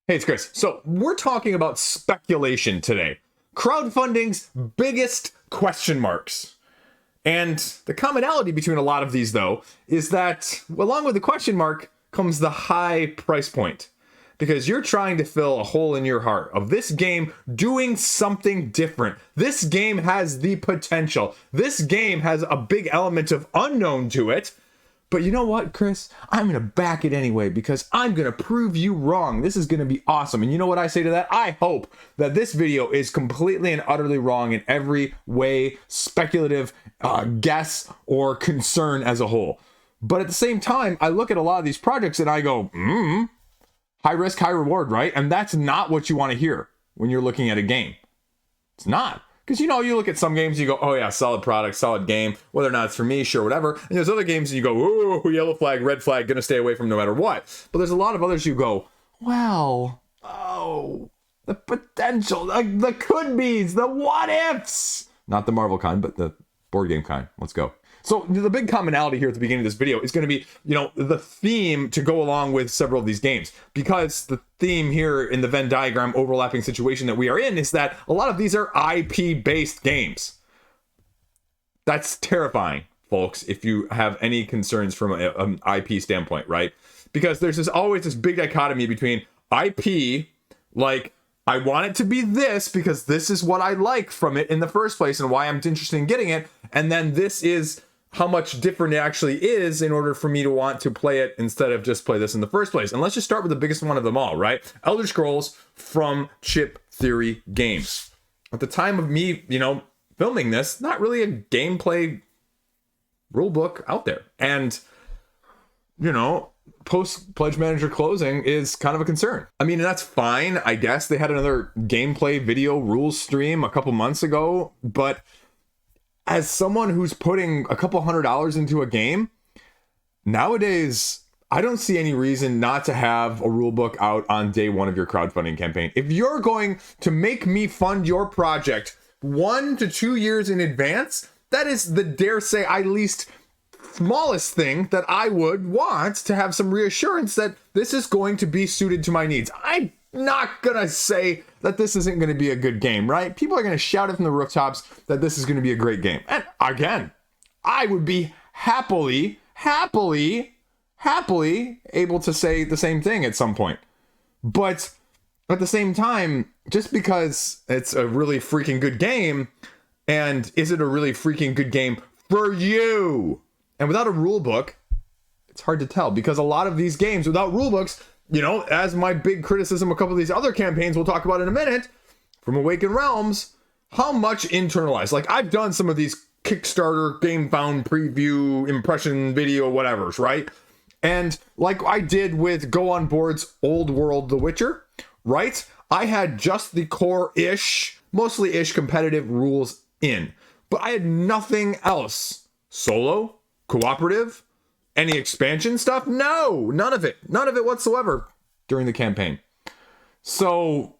Hey, it's Chris. So we're talking about speculation today. Crowdfunding's biggest question marks. And the commonality between a lot of these, though, is that along with the question mark comes the high price point. Because you're trying to fill a hole in your heart of this game doing something different. This game has the potential. This game has a big element of unknown to it. But you know what, Chris? I'm going to back it anyway because I'm going to prove you wrong. This is going to be awesome. And you know what I say to that? I hope that this video is completely and utterly wrong in every way, speculative guess or concern as a whole. But at the same time, I look at a lot of these projects and I go, high risk, high reward, right? And that's not what you want to hear when you're looking at a game. It's not. Because, you look at some games, you go, oh yeah, solid product, solid game, whether or not it's for me, sure, whatever. And there's other games and you go, ooh, yellow flag, red flag, gonna stay away from no matter what. But there's a lot of others you go, well, the potential, the could-be's, the what-ifs. Not the Marvel kind, but the board game kind. Let's go. So the big commonality here at the beginning of this video is going to be, the theme to go along with several of these games. Because the theme here in the Venn diagram overlapping situation that we are in is that a lot of these are IP-based games. That's terrifying, folks, if you have any concerns from an IP standpoint, right? Because there's always this big dichotomy between IP, like, I want it to be this because this is what I like from it in the first place and why I'm interested in getting it. And then this is how much different it actually is in order for me to want to play it instead of just play this in the first place. And let's just start with the biggest one of them all, right? Elder Scrolls from Chip Theory Games. At the time of me, filming this, not really a gameplay rulebook out there. And, post Pledge Manager closing is kind of a concern. I mean, that's fine, I guess. They had another gameplay video rules stream a couple months ago, but as someone who's putting a couple $100 into a game, nowadays, I don't see any reason not to have a rule book out on day one of your crowdfunding campaign. If you're going to make me fund your project 1 to 2 years in advance, that is the, dare say, least smallest thing that I would want to have some reassurance that this is going to be suited to my needs. I'm not gonna say that this isn't gonna be a good game, right? People are gonna shout it from the rooftops that this is gonna be a great game. And again, I would be happily able to say the same thing at some point. But at the same time, just because it's a really freaking good game, and is it a really freaking good game for you? And without a rule book, it's hard to tell, because a lot of these games without rule books, as my big criticism, a couple of these other campaigns we'll talk about in a minute, from Awakened Realms, how much internalized. Like, I've done some of these Kickstarter, Gamefound preview, impression video, whatevers, right? And like I did with Go On Board's Old World The Witcher, right? I had just the core-ish, mostly-ish competitive rules in, but I had nothing else. Solo, cooperative, any expansion stuff? No, none of it whatsoever during the campaign. So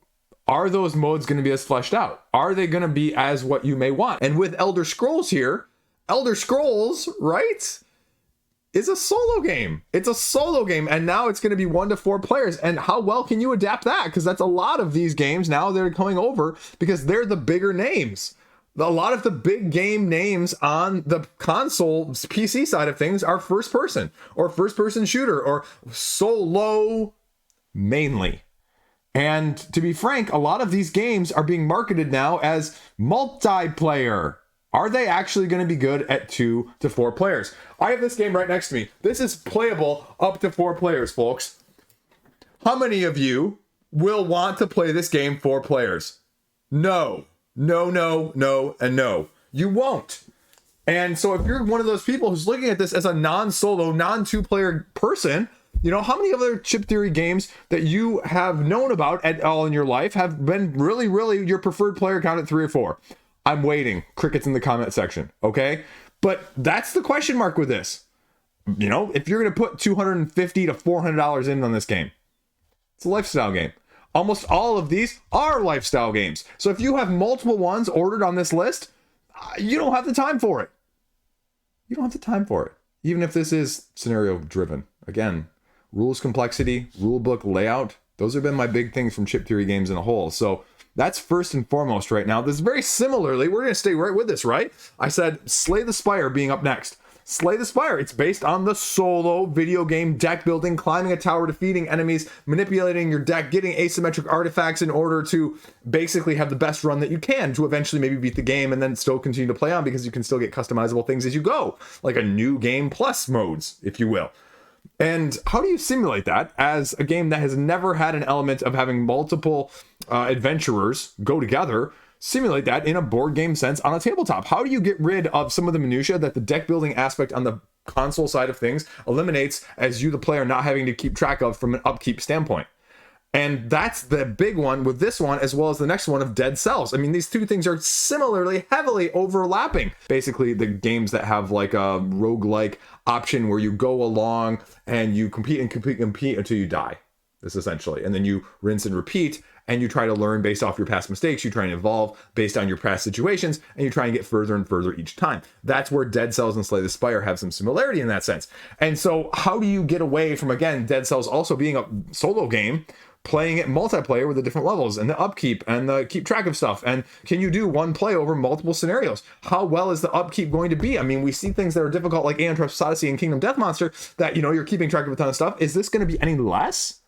are those modes going to be as fleshed out? Are they going to be as what you may want? And with Elder Scrolls here, Elder Scrolls, right, is a solo game. It's a solo game, and now it's going to be 1 to 4 players. And how well can you adapt that? Because that's a lot of these games now they're coming over because they're the bigger names. A lot of the big game names on the console PC side of things are first person or first person shooter or solo mainly. And to be frank, a lot of these games are being marketed now as multiplayer. Are they actually going to be good at 2 to 4 players? I have this game right next to me. This is playable up to 4 players, folks. How many of you will want to play this game 4 players? No. No, and no. You won't. And so if you're one of those people who's looking at this as a non-solo, non-2-player person, how many other Chip Theory games that you have known about at all in your life have been really, really your preferred player count at 3 or 4? I'm waiting. Crickets in the comment section, okay? But that's the question mark with this. If you're going to put $250 to $400 in on this game, it's a lifestyle game. Almost all of these are lifestyle games. So if you have multiple ones ordered on this list, you don't have the time for it. You don't have the time for it. Even if this is scenario driven. Again, rules complexity, rule book layout, Those have been my big things from chip theory games in a whole. So that's first and foremost right now. This very similarly, we're going to stay right with this, right? I said Slay the Spire being up next. Slay the Spire, it's based on the solo video game deck building, climbing a tower, defeating enemies, manipulating your deck, getting asymmetric artifacts in order to basically have the best run that you can to eventually maybe beat the game and then still continue to play on, because you can still get customizable things as you go, like a new game plus modes, if you will. And how do you simulate that as a game that has never had an element of having multiple adventurers go together? Simulate that in a board game sense on a tabletop. How do you get rid of some of the minutia that the deck building aspect on the console side of things eliminates, as you, the player, not having to keep track of from an upkeep standpoint? And that's the big one with this one, as well as the next one of Dead Cells. I mean, these two things are similarly heavily overlapping. Basically, the games that have like a roguelike option where you go along and you compete until you die. This essentially. And then you rinse and repeat, and you try to learn based off your past mistakes. You try and evolve based on your past situations, and you try and get further and further each time. That's where Dead Cells and Slay the Spire have some similarity in that sense. And so how do you get away from, again, Dead Cells also being a solo game, playing it multiplayer with the different levels and the upkeep and the keep track of stuff? And can you do one play over multiple scenarios? How well is the upkeep going to be? I mean, we see things that are difficult like Aeon Trust Odyssey and Kingdom Death Monster that, you know, you're keeping track of a ton of stuff. Is this going to be any less?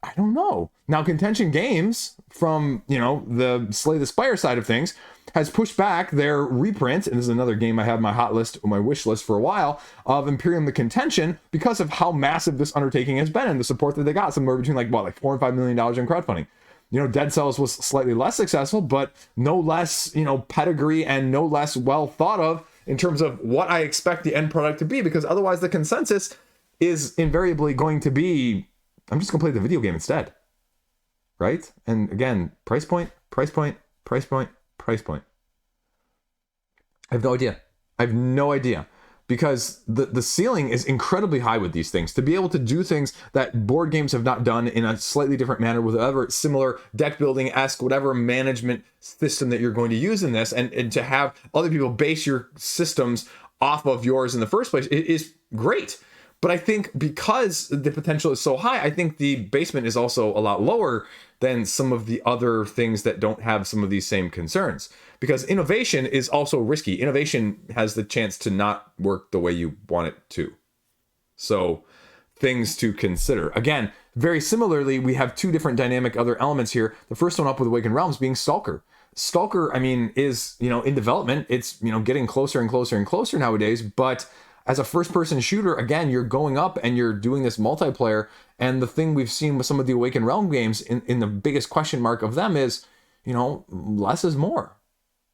I don't know. Now, Contention Games, from, you know, the Slay the Spire side of things, has pushed back their reprint, and this is another game I have my hot list, or my wish list for a while, of Imperium the Contention, because of how massive this undertaking has been and the support that they got, somewhere between like $4 and $5 million in crowdfunding. You know, Dead Cells was slightly less successful, but no less, you know, pedigree and no less well thought of in terms of what I expect the end product to be, because otherwise the consensus is invariably going to be, I'm just gonna play the video game instead, right? And again, price point. I have no idea, because the ceiling is incredibly high with these things. To be able to do things that board games have not done in a slightly different manner with whatever similar deck building-esque, whatever management system that you're going to use in this, and to have other people base your systems off of yours in the first place, it is great. But I think because the potential is so high, I think the basement is also a lot lower than some of the other things that don't have some of these same concerns. Because innovation is also risky. Innovation has the chance to not work the way you want it to. So, things to consider. Again, very similarly, we have two different dynamic other elements here. The first one up with Awakened Realms being Stalker. Stalker, I mean, is, you know, in development. It's, you know, getting closer and closer and closer nowadays, but as a first-person shooter, again, you're going up and you're doing this multiplayer. And the thing we've seen with some of the Awakened Realm games, in the biggest question mark of them is, you know, less is more.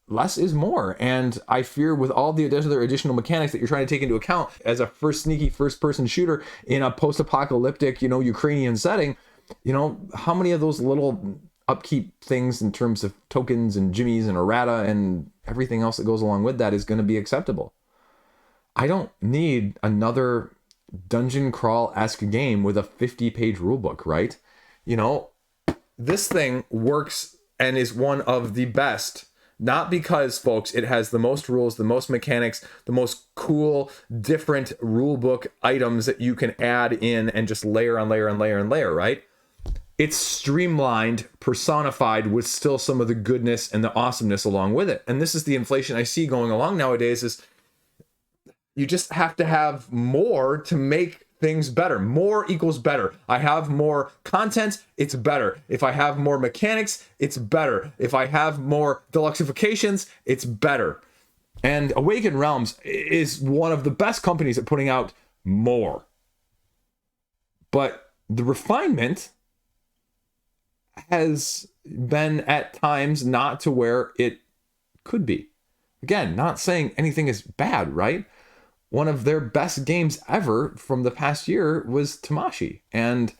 Less is more. And I fear with all the other additional mechanics that you're trying to take into account as a sneaky first-person shooter in a post-apocalyptic, you know, Ukrainian setting, you know, how many of those little upkeep things in terms of tokens and jimmies and errata and everything else that goes along with that is going to be acceptable? I don't need another dungeon crawl-esque game with a 50-page rulebook, right? You know, this thing works and is one of the best, not because, folks, it has the most rules, the most mechanics, the most cool, different rulebook items that you can add in and just layer on layer and layer and layer, right? It's streamlined, personified with still some of the goodness and the awesomeness along with it. And this is the inflation I see going along nowadays, is you just have to have more to make things better. More equals better. I have more content, it's better. If I have more mechanics, it's better. If I have more deluxifications, it's better. And Awakened Realms is one of the best companies at putting out more. But the refinement has been at times not to where it could be. Again, not saying anything is bad, right? One of their best games ever from the past year was Tamashii, and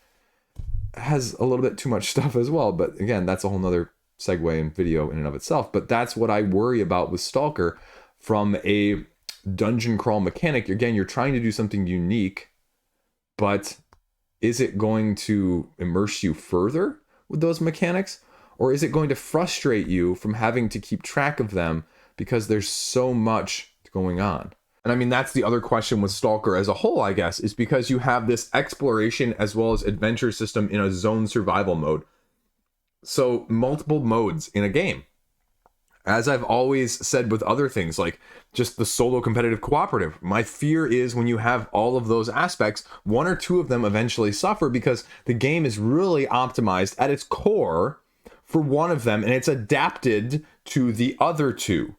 has a little bit too much stuff as well. But again, that's a whole nother segue and video in and of itself. But that's what I worry about with Stalker from a dungeon crawl mechanic. Again, you're trying to do something unique, but is it going to immerse you further with those mechanics? Or is it going to frustrate you from having to keep track of them because there's so much going on? And I mean, that's the other question with Stalker as a whole, I guess, is because you have this exploration as well as adventure system in a zone survival mode. So multiple modes in a game. As I've always said with other things, like just the solo competitive cooperative, my fear is when you have all of those aspects, one or two of them eventually suffer because the game is really optimized at its core for one of them and it's adapted to the other two.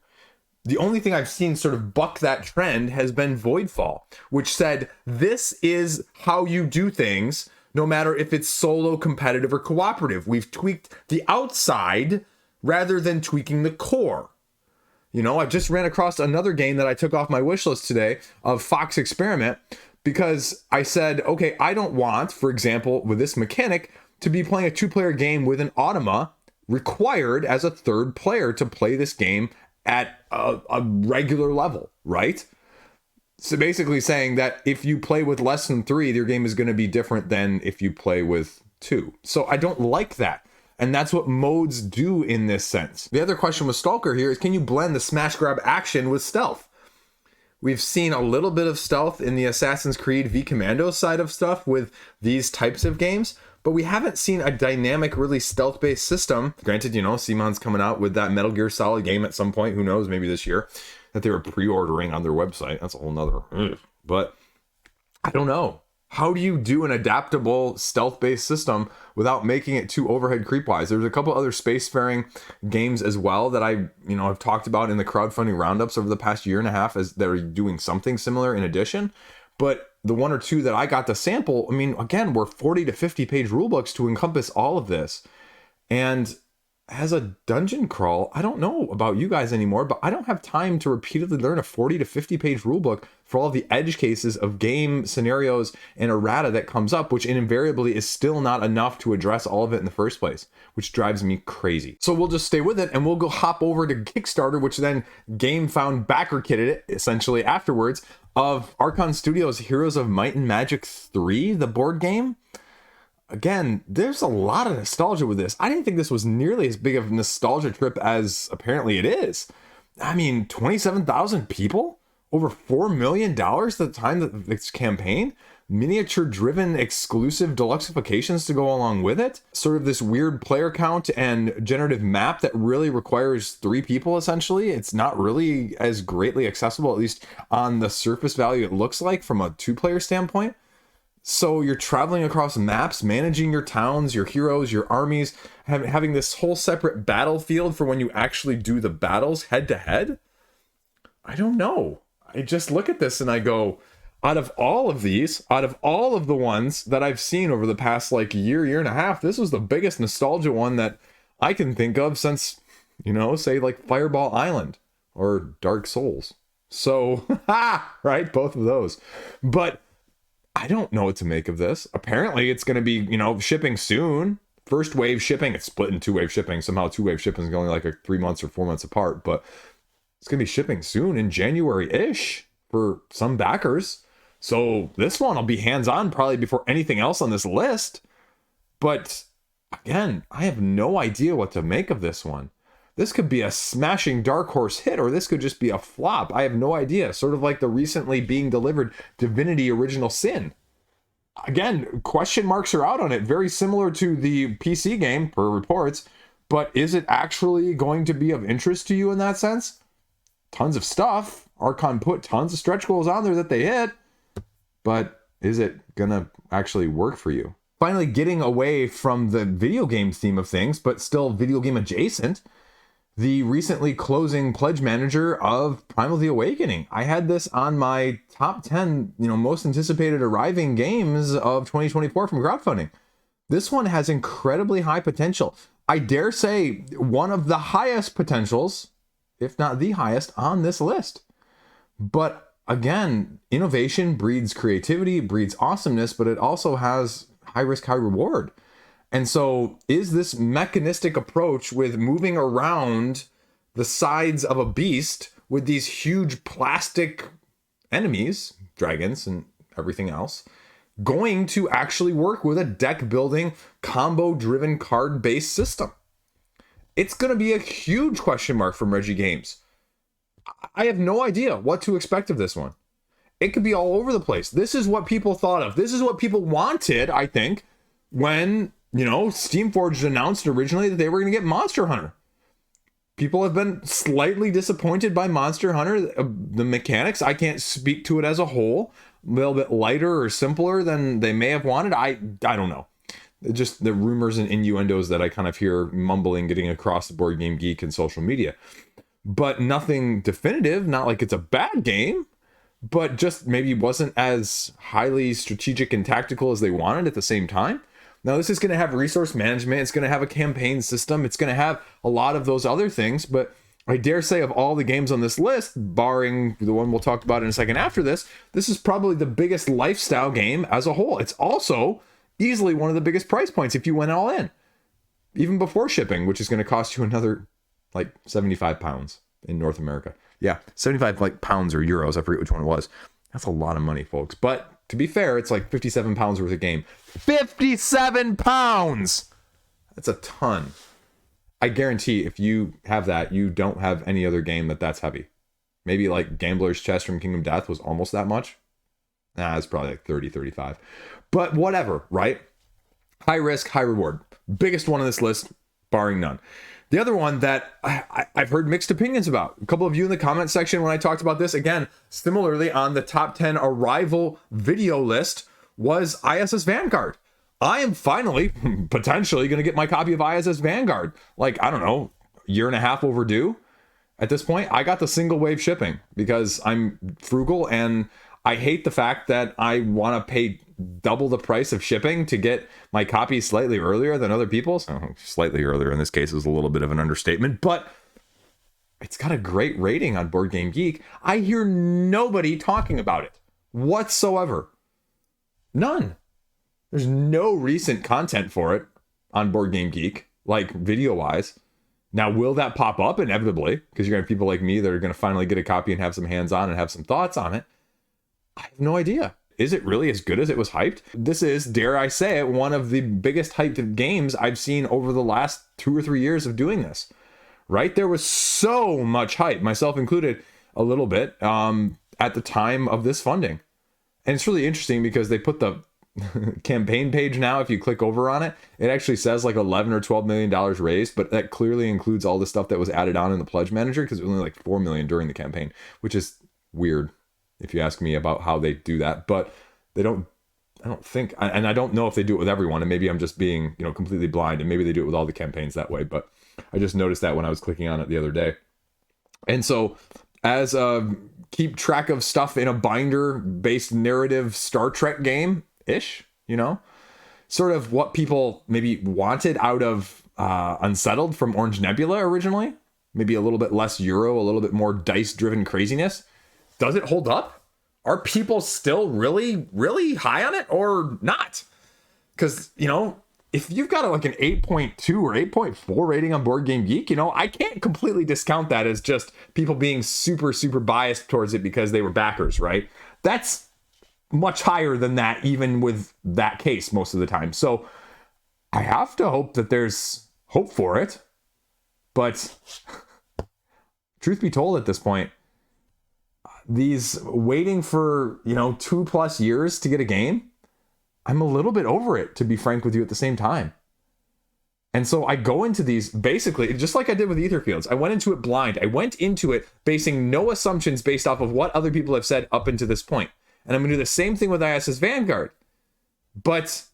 The only thing I've seen sort of buck that trend has been Voidfall, which said, this is how you do things, no matter if it's solo, competitive, or cooperative. We've tweaked the outside rather than tweaking the core. You know, I just ran across another game that I took off my wish list today of Fox Experiment because I said, okay, I don't want, for example, with this mechanic, to be playing a 2-player game with an automa required as a third player to play this game at a regular level, right? So basically saying that if you play with less than 3, your game is going to be different than if you play with 2. So I don't like that. And that's what modes do in this sense. The other question with Stalker here is, can you blend the smash grab action with stealth? We've seen a little bit of stealth in the Assassin's Creed V Commando side of stuff with these types of games, but we haven't seen a dynamic, really stealth-based system. Granted, you know, Simon's coming out with that Metal Gear Solid game at some point, who knows, maybe this year, that they were pre-ordering on their website. That's a whole nother. But I don't know. How do you do an adaptable stealth-based system without making it too overhead creep-wise? There's a couple other spacefaring games as well that I've talked about in the crowdfunding roundups over the past year and a half as they're doing something similar in addition. But the one or two that I got to sample, I mean, again, were 40 to 50 page rulebooks to encompass all of this. And as a dungeon crawl, I don't know about you guys anymore, but I don't have time to repeatedly learn a 40 to 50 page rulebook for all the edge cases of game scenarios and errata that comes up, which invariably is still not enough to address all of it in the first place, which drives me crazy. So we'll just stay with it and we'll go hop over to Kickstarter, which then Gamefound backer kitted it essentially afterwards, of Archon Studios' Heroes of Might and Magic 3, the board game. Again, there's a lot of nostalgia with this. I didn't think this was nearly as big of a nostalgia trip as apparently it is. I mean, 27,000 people? Over $4 million at the time of its campaign? Miniature-driven exclusive deluxeifications to go along with it? Sort of this weird player count and generative map that really requires 3 people, essentially. It's not really as greatly accessible, at least on the surface value it looks like from a 2-player standpoint. So you're traveling across maps, managing your towns, your heroes, your armies, having this whole separate battlefield for when you actually do the battles head to head. I don't know. I just look at this and I go, out of all of these, out of all of the ones that I've seen over the past like year and a half, this was the biggest nostalgia one that I can think of since, say like Fireball Island or Dark Souls. So, right, both of those. But I don't know what to make of this. Apparently it's going to be, shipping soon. First wave shipping, it's split in 2-wave shipping. Somehow 2-wave shipping is only like 3 months or 4 months apart, but it's going to be shipping soon in January-ish for some backers. So this one will be hands-on probably before anything else on this list. But again, I have no idea what to make of this one. This could be a smashing dark horse hit, or this could just be a flop. I have no idea. Sort of like the recently being delivered Divinity Original Sin. Again, question marks are out on it. Very similar to the PC game, per reports. But is it actually going to be of interest to you in that sense? Tons of stuff. Archon put tons of stretch goals on there that they hit. But is it going to actually work for you? Finally, getting away from the video game theme of things, but still video game adjacent, the recently closing pledge manager of Primal The Awakening. I had this on my top 10, most anticipated arriving games of 2024 from crowdfunding. This one has incredibly high potential. I dare say one of the highest potentials, if not the highest, on this list. But again, innovation breeds creativity, breeds awesomeness, but it also has high risk, high reward. And so is this mechanistic approach with moving around the sides of a beast with these huge plastic enemies, dragons and everything else, going to actually work with a deck building, combo driven card based system? It's going to be a huge question mark from Reggie Games. I have no idea what to expect of this one. It could be all over the place. This is what people thought of. This is what people wanted, I think, when, Steamforged announced originally that they were going to get Monster Hunter. People have been slightly disappointed by Monster Hunter. The mechanics, I can't speak to it as a whole. A little bit lighter or simpler than they may have wanted. I don't know. Just the rumors and innuendos that I kind of hear mumbling getting across the Board Game Geek and social media. But nothing definitive, not like it's a bad game, but just maybe wasn't as highly strategic and tactical as they wanted at the same time. Now, this is going to have resource management. It's going to have a campaign system. It's going to have a lot of those other things. But I dare say of all the games on this list, barring the one we'll talk about in a second after this, this is probably the biggest lifestyle game as a whole. It's also easily one of the biggest price points if you went all in, even before shipping, which is going to cost you another like 75 pounds in North America. Yeah, 75 like pounds or euros. I forget which one it was. That's a lot of money, folks. But to be fair, it's like 57 pounds worth of game. 57 pounds! That's a ton. I guarantee if you have that, you don't have any other game that's heavy. Maybe like Gambler's Chest from Kingdom Death was almost that much. Nah, it's probably like 30, 35. But whatever, right? High risk, high reward. Biggest one on this list, barring none. The other one that I've heard mixed opinions about. A couple of you in the comment section when I talked about this, again, similarly on the top 10 arrival video list, was ISS Vanguard. I am finally, potentially, going to get my copy of ISS Vanguard. Like, I don't know, year and a half overdue at this point. I got the single wave shipping because I'm frugal and I hate the fact that I want to pay double the price of shipping to get my copy slightly earlier than other people's. Oh, slightly earlier in this case is a little bit of an understatement, but it's got a great rating on Board Game Geek. I hear nobody talking about it whatsoever. None. There's no recent content for it on Board Game Geek, like video-wise. Now, will that pop up? Inevitably, because you're going to have people like me that are going to finally get a copy and have some hands-on and have some thoughts on it. I have no idea. Is it really as good as it was hyped? This is, dare I say it, one of the biggest hyped games I've seen over the last 2 or 3 years of doing this. Right? There was so much hype, myself included, a little bit, at the time of this funding. And it's really interesting because they put the campaign page now, if you click over on it, it actually says like $11 or $12 million raised, but that clearly includes all the stuff that was added on in the pledge manager because it was only like $4 million during the campaign, which is weird if you ask me about how they do that. But they don't, I don't think, and I don't know if they do it with everyone, and maybe I'm just being, completely blind, and maybe they do it with all the campaigns that way, but I just noticed that when I was clicking on it the other day. And so as a keep track of stuff in a binder based narrative Star Trek game ish, sort of what people maybe wanted out of Unsettled from Orange Nebula originally, maybe a little bit less Euro, a little bit more dice driven craziness. Does it hold up? Are people still really, really high on it or not? Because, if you've got like an 8.2 or 8.4 rating on Board Game Geek, I can't completely discount that as just people being super, super biased towards it because they were backers, right? That's much higher than that, even with that case most of the time. So I have to hope that there's hope for it. But truth be told, at this point, these waiting for, 2+ years to get a game, I'm a little bit over it, to be frank with you, at the same time. And so I go into these basically just like I did with Etherfields. I went into it blind. I went into it basing no assumptions based off of what other people have said up until this point. And I'm going to do the same thing with ISS Vanguard. But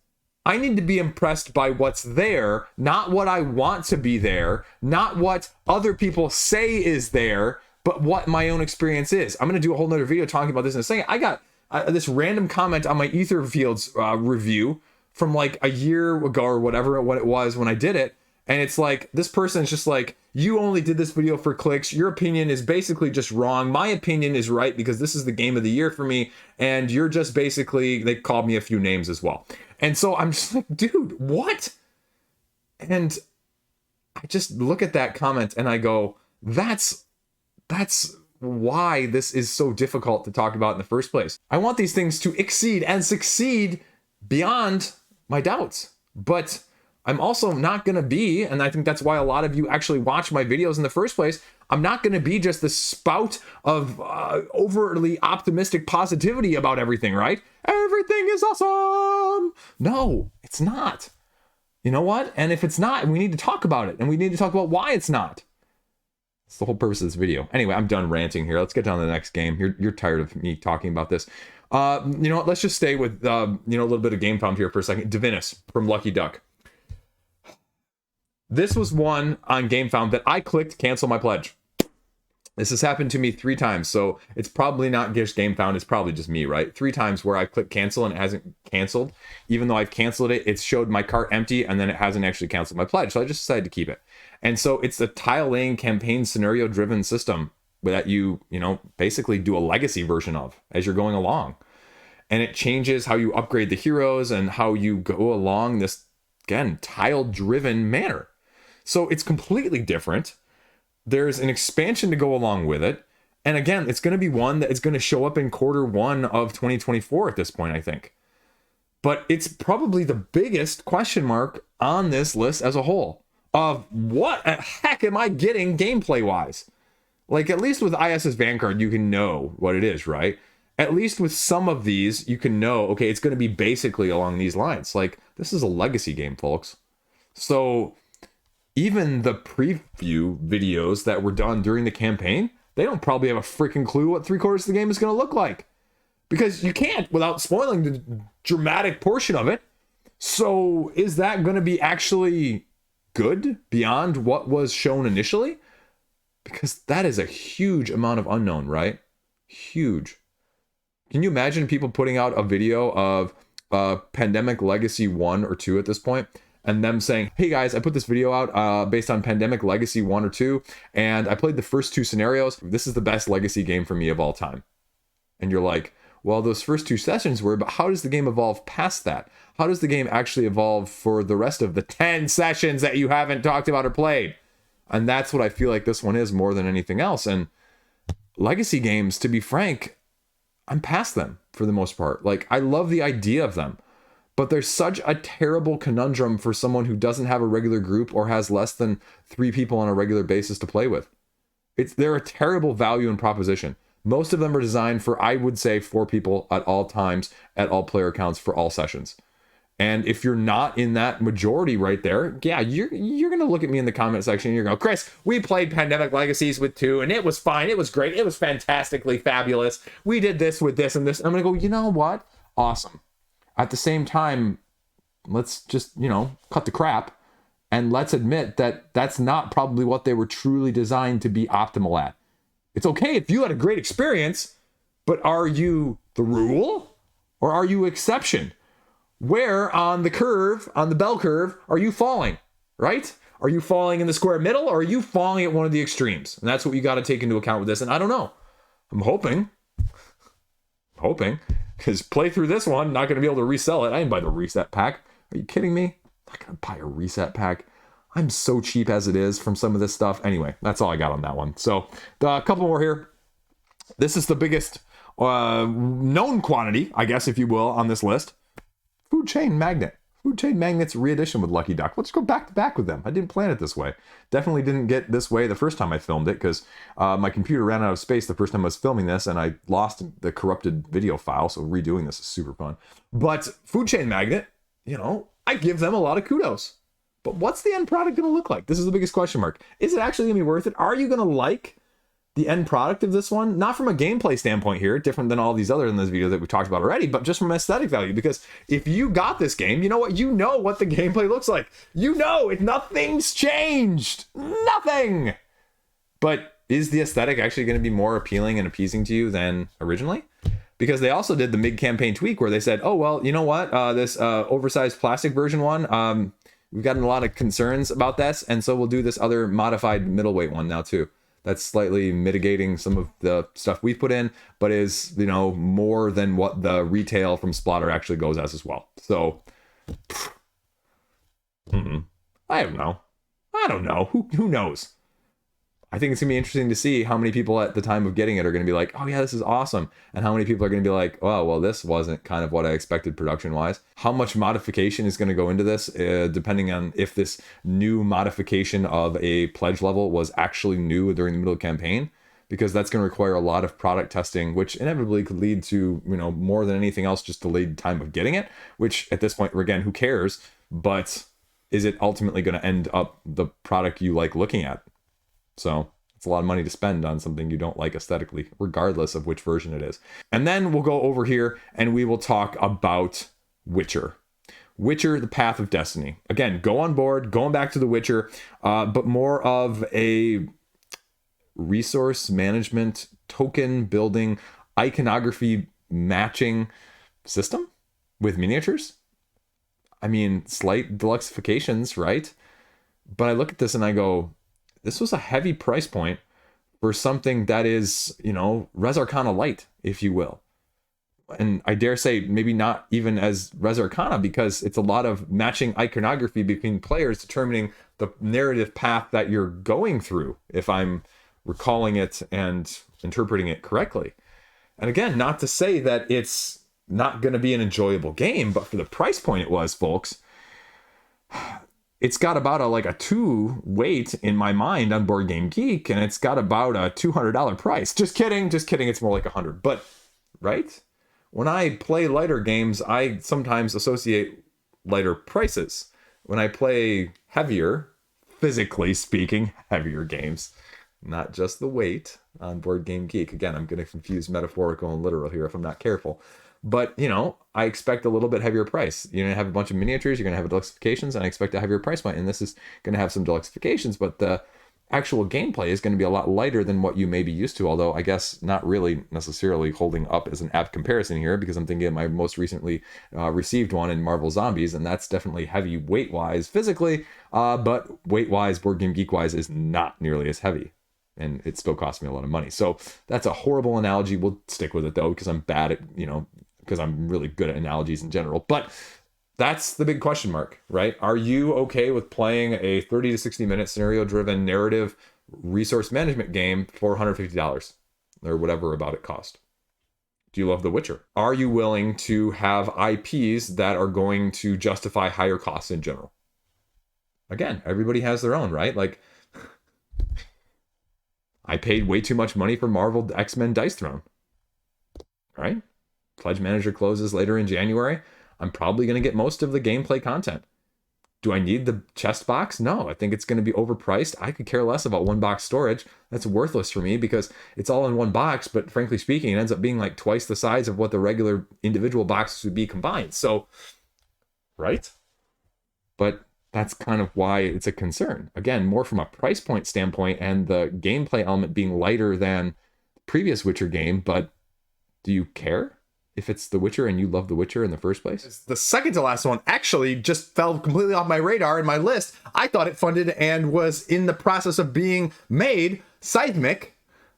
I need to be impressed by what's there, not what I want to be there, not what other people say is there, but what my own experience is. I'm going to do a whole nother video talking about this in a second. I got this random comment on my Etherfields review from like a year ago or whatever what it was when I did it. And it's like, this person is just like, you only did this video for clicks. Your opinion is basically just wrong. My opinion is right because this is the game of the year for me. And you're just basically, they called me a few names as well. And so I'm just like, dude, what? And I just look at that comment and I go, that's why this is so difficult to talk about in the first place. I want these things to exceed and succeed beyond my doubts. But I'm also not going to be, and I think that's why a lot of you actually watch my videos in the first place, I'm not going to be just the spout of overtly optimistic positivity about everything, right? Everything is awesome. No, it's not. You know what? And if it's not, we need to talk about it, and we need to talk about why it's not. It's the whole purpose of this video. Anyway, I'm done ranting here. Let's get down to the next game. You're tired of me talking about this. You know what? Let's just stay with a little bit of Gamefound here for a second. Divinus from Lucky Duck. This was one on Gamefound that I clicked cancel my pledge. This has happened to me 3 times, so it's probably not just Gamefound, it's probably just me, right? 3 times where I clicked cancel and it hasn't canceled. Even though I've canceled it, it's showed my cart empty and then it hasn't actually canceled my pledge, so I just decided to keep it. And so it's the tile laying campaign scenario driven system that you basically do a legacy version of as you're going along. And it changes how you upgrade the heroes and how you go along this, again, tile driven manner. So it's completely different. There's an expansion to go along with it. And again, it's going to be one that is going to show up in Q1 of 2024 at this point, I think. But it's probably the biggest question mark on this list as a whole of what the heck am I getting gameplay wise? Like, at least with IS's Vanguard, you can know what it is, right? At least with some of these, you can know, okay, it's going to be basically along these lines. Like, this is a legacy game, folks. So even the preview videos that were done during the campaign, they don't probably have a freaking clue what 3/4 of the game is going to look like. Because you can't without spoiling the dramatic portion of it. So is that going to be actually good beyond what was shown initially? Because that is a huge amount of unknown, right? Huge. Can you imagine people putting out a video of Pandemic Legacy 1 or 2 at this point, and them saying, hey guys, I put this video out based on Pandemic Legacy 1 or 2, and I played the first 2 scenarios. This is the best legacy game for me of all time. And you're like, well, those first 2 sessions were, but how does the game evolve past that? How does the game actually evolve for the rest of the 10 sessions that you haven't talked about or played? And that's what I feel like this one is more than anything else. And legacy games, to be frank, I'm past them for the most part. Like, I love the idea of them, but there's such a terrible conundrum for someone who doesn't have a regular group or has less than 3 people on a regular basis to play with. They're a terrible value and proposition. Most of them are designed for, I would say, 4 people at all times, at all player counts for all sessions. And if you're not in that majority right there, yeah, you're going to look at me in the comment section and you're going, Chris, we played Pandemic Legacies with 2 and it was fine. It was great. It was fantastically fabulous. We did this with this and this. I'm going to go, you know what? Awesome. At the same time, let's just, cut the crap and let's admit that that's not probably what they were truly designed to be optimal at. It's okay if you had a great experience, but are you the rule or are you exception? Where on the curve, on the bell curve, are you falling, right? Are you falling in the square middle or are you falling at one of the extremes? And that's what you got to take into account with this. And I don't know. I'm hoping, because play through this one, not going to be able to resell it. I didn't buy the reset pack. Are you kidding me? I'm not going to buy a reset pack. I'm so cheap as it is from some of this stuff. Anyway, that's all I got on that one. So a couple more here. This is the biggest known quantity, I guess, if you will, on this list. Food Chain Magnate. Food Chain Magnate's re-edition with Lucky Duck. Let's go back to back with them. I didn't plan it this way. Definitely didn't get this way the first time I filmed it because my computer ran out of space the first time I was filming this and I lost the corrupted video file, so redoing this is super fun. But Food Chain Magnate, I give them a lot of kudos. But what's the end product going to look like? This is the biggest question mark. Is it actually going to be worth it? Are you going to like the end product of this one? Not from a gameplay standpoint here, different than all these other in this video that we talked about already, but just from aesthetic value. Because if you got this game, you know what? You know what the gameplay looks like. Nothing's changed. Nothing. But is the aesthetic actually going to be more appealing and appeasing to you than originally? Because they also did the mid-campaign tweak where they said, oh, well, you know what? This oversized plastic version one, we've gotten a lot of concerns about this, and so we'll do this other modified middleweight one now too. That's slightly mitigating some of the stuff we've put in, but is, more than what the retail from Splatter actually goes as well. So, I don't know. Who knows? I think it's going to be interesting to see how many people at the time of getting it are going to be like, oh yeah, this is awesome. And how many people are going to be like, oh, well, this wasn't kind of what I expected production wise. How much modification is going to go into this, depending on if this new modification of a pledge level was actually new during the middle of the campaign, because that's going to require a lot of product testing, which inevitably could lead to, more than anything else, just delayed time of getting it, which at this point, again, who cares? But is it ultimately going to end up the product you like looking at? So it's a lot of money to spend on something you don't like aesthetically, regardless of which version it is. And then we'll go over here and we will talk about Witcher. Witcher, the Path of Destiny. Again, go on board, going back to The Witcher, but more of a resource management, token building, iconography matching system with miniatures. I mean, slight deluxifications, right? But I look at this and I go, this was a heavy price point for something that is, Res Arcana light, if you will. And I dare say maybe not even as Res Arcana, because it's a lot of matching iconography between players, determining the narrative path that you're going through, if I'm recalling it and interpreting it correctly. And again, not to say that it's not going to be an enjoyable game, but for the price point it was, folks, it's got about a 2 weight in my mind on Board Game Geek, and it's got about a $200 price. Just kidding. It's more like 100. But right, when I play lighter games, I sometimes associate lighter prices. When I play heavier, physically speaking, heavier games, not just the weight on Board Game Geek. Again, I'm going to confuse metaphorical and literal here if I'm not careful. But, I expect a little bit heavier price. You're going to have a bunch of miniatures, you're going to have deluxifications, and I expect a heavier price point. And this is going to have some deluxifications, but the actual gameplay is going to be a lot lighter than what you may be used to, although I guess not really necessarily holding up as an apt comparison here, because I'm thinking of my most recently received one in Marvel Zombies, and that's definitely heavy weight-wise physically, but weight-wise, Board Game Geek-wise, is not nearly as heavy. And it still cost me a lot of money. So that's a horrible analogy. We'll stick with it though, because I'm bad at, because I'm really good at analogies in general. But that's the big question mark, right? Are you okay with playing a 30 to 60 minute scenario driven narrative resource management game for $150 or whatever about it cost? Do you love The Witcher? Are you willing to have IPs that are going to justify higher costs in general? Again, everybody has their own, right? Like, I paid way too much money for Marvel X-Men Dice Throne, right? Pledge Manager closes later in January. I'm probably going to get most of the gameplay content. Do I need the chest box? No, I think it's going to be overpriced. I could care less about one box storage. That's worthless for me because it's all in one box, but frankly speaking, it ends up being like twice the size of what the regular individual boxes would be combined. So, right? But that's kind of why it's a concern. Again, more from a price point standpoint and the gameplay element being lighter than the previous Witcher game, but do you care if it's The Witcher and you love The Witcher in the first place? The second to last one actually just fell completely off my radar in my list. I thought it funded and was in the process of being made. Cysmic,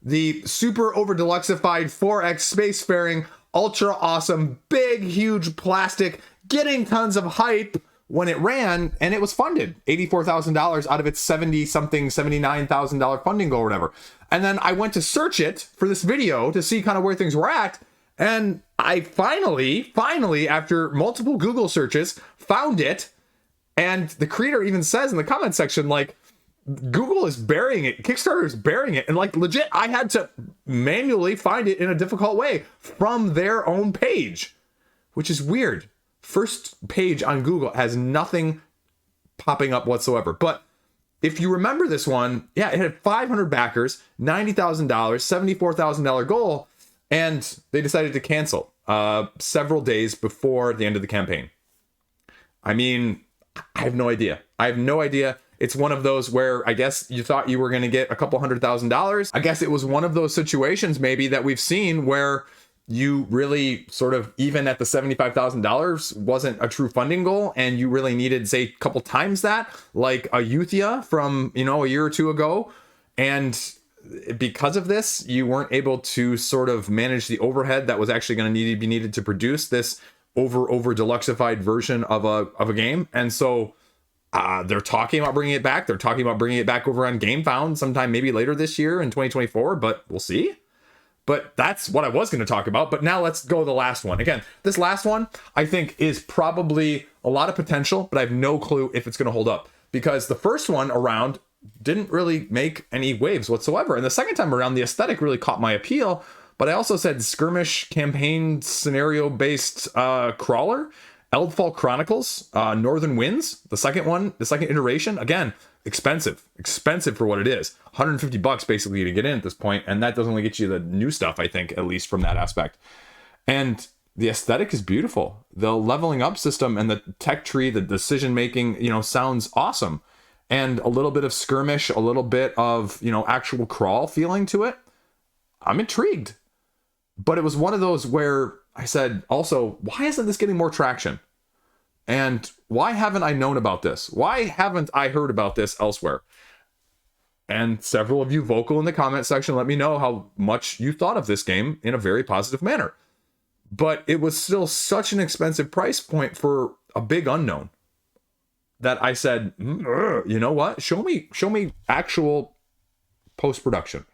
the super over deluxified 4X spacefaring, ultra awesome, big, huge plastic, getting tons of hype when it ran, and it was funded $84,000 out of its $79,000 funding goal or whatever. And then I went to search it for this video to see kind of where things were at. And I finally, after multiple Google searches, found it. And the creator even says in the comment section, like, Google is burying it. Kickstarter is burying it. And like, legit, I had to manually find it in a difficult way from their own page, which is weird. First page on Google has nothing popping up whatsoever. But if you remember this one, yeah, it had 500 backers, $90,000, $74,000 goal, and they decided to cancel several days before the end of the campaign. I mean, I have no idea. It's one of those where I guess you thought you were going to get a couple $100,000. I guess it was one of those situations maybe that we've seen where you really sort of, even at the $75,000 wasn't a true funding goal, and you really needed, say, a couple times that, like a Euthia from, a year or two ago. And because of this, you weren't able to sort of manage the overhead that was actually going to be needed to produce this over deluxified version of a game. And so They're talking about bringing it back. They're talking about bringing it back over on GameFound sometime maybe later this year in 2024, but we'll see. But that's what I was going to talk about. But now let's go to the last one. Again, this last one I think is probably a lot of potential, but I have no clue if it's going to hold up, because the first one around didn't really make any waves whatsoever. And the second time around, the aesthetic really caught my appeal. But I also said skirmish campaign scenario based crawler. Eldfall Chronicles, Northern Winds, the second one, the second iteration, again, expensive for what it is. $150 basically to get in at this point, and that doesn't only get you the new stuff, I think, at least from that aspect. And the aesthetic is beautiful. The leveling up system and the tech tree, the decision making, sounds awesome. And a little bit of skirmish, a little bit of, actual crawl feeling to it. I'm intrigued. But it was one of those where I said, also, why isn't this getting more traction? And why haven't I known about this? Why haven't I heard about this elsewhere? And several of you vocal in the comment section let me know how much you thought of this game in a very positive manner. But it was still such an expensive price point for a big unknown that I said, you know what? Show me actual post-production.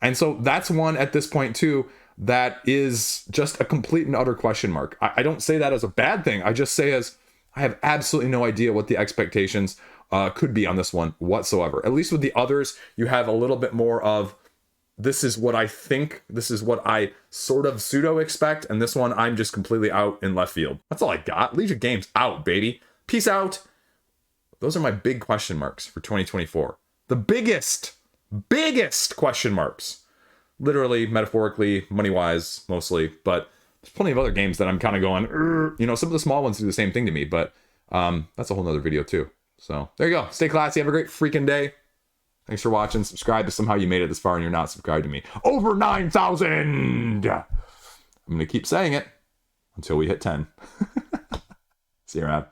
And so that's one at this point too that is just a complete and utter question mark. I don't say that as a bad thing. I just say as I have absolutely no idea what the expectations could be on this one whatsoever. At least with the others, you have a little bit more of, this is what I think, this is what I sort of pseudo expect, and this one I'm just completely out in left field. That's all I got. Liege Games out, baby. Peace out. Those are my big question marks for 2024. The biggest question marks. Literally, metaphorically, money-wise, mostly. But there's plenty of other games that I'm kind of going, some of the small ones do the same thing to me. But that's a whole nother video, too. So there you go. Stay classy. Have a great freaking day. Thanks for watching. Subscribe if somehow you made it this far and you're not subscribed to me. Over 9,000! I'm going to keep saying it until we hit 10. See you around.